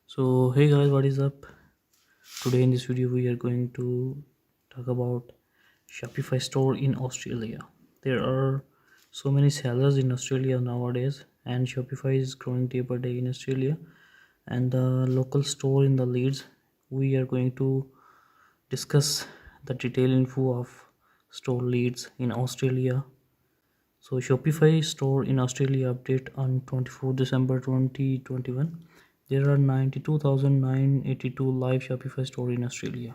So hey guys, what is up? Today in this video we are going to talk about Shopify store in Australia. There are so many sellers in Australia nowadays, and Shopify is growing day by day in Australia. And the local store in the Leeds, we are going to discuss the detailed info of store Leeds in Australia. So Shopify store in Australia update on 24 December 2021. There are 92,982 live Shopify store in Australia.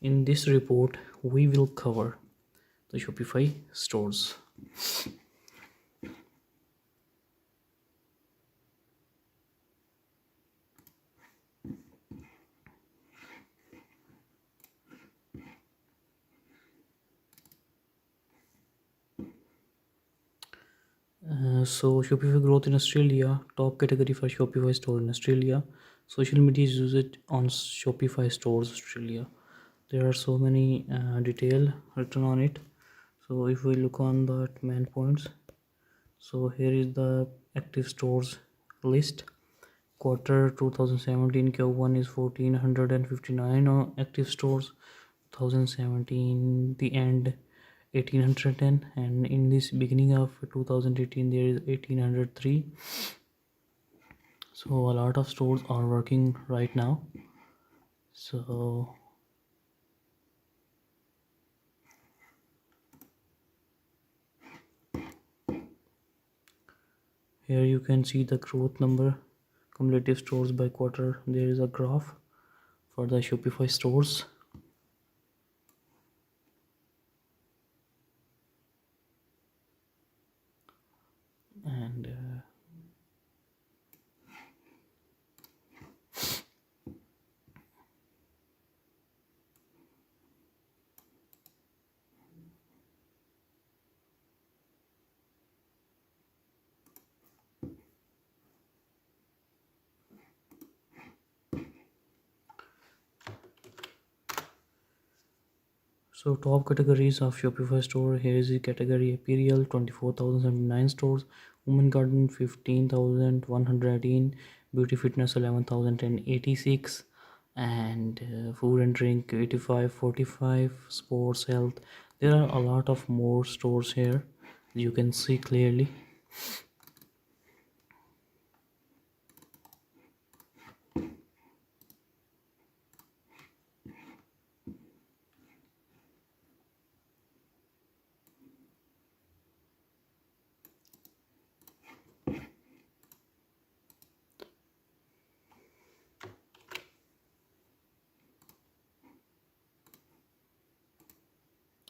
In this report, we will cover the Shopify stores. So Shopify growth in Australia, top category for Shopify store in Australia. Social media is used on Shopify stores Australia. There are so many detail written on it. So if we look on the main points, so here is the active stores list. Quarter 2017 Q1 is 1459 active stores. 2017 the end 1810, and in this beginning of 2018 there is 1803. So a lot of stores are working right now. So here you can see the growth number, cumulative stores by quarter. There is a graph for the Shopify stores. And So top categories of Shopify store. Here is the category apparel, 24,079 stores, women garden 15,118, beauty fitness 11,086, and food and drink 8545, sports health. There are a lot of more stores here, you can see clearly.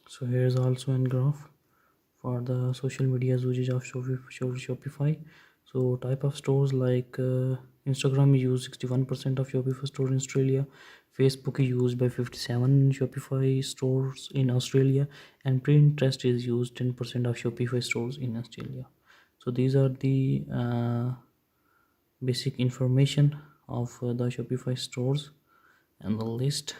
So here's also a graph for the social media usage of Shopify. So type of stores like Instagram is used 61% of Shopify store in Australia, Facebook is used by 57 Shopify stores in Australia, and Pinterest is used 10% of Shopify stores in Australia. So these are the basic information of the Shopify stores and the list.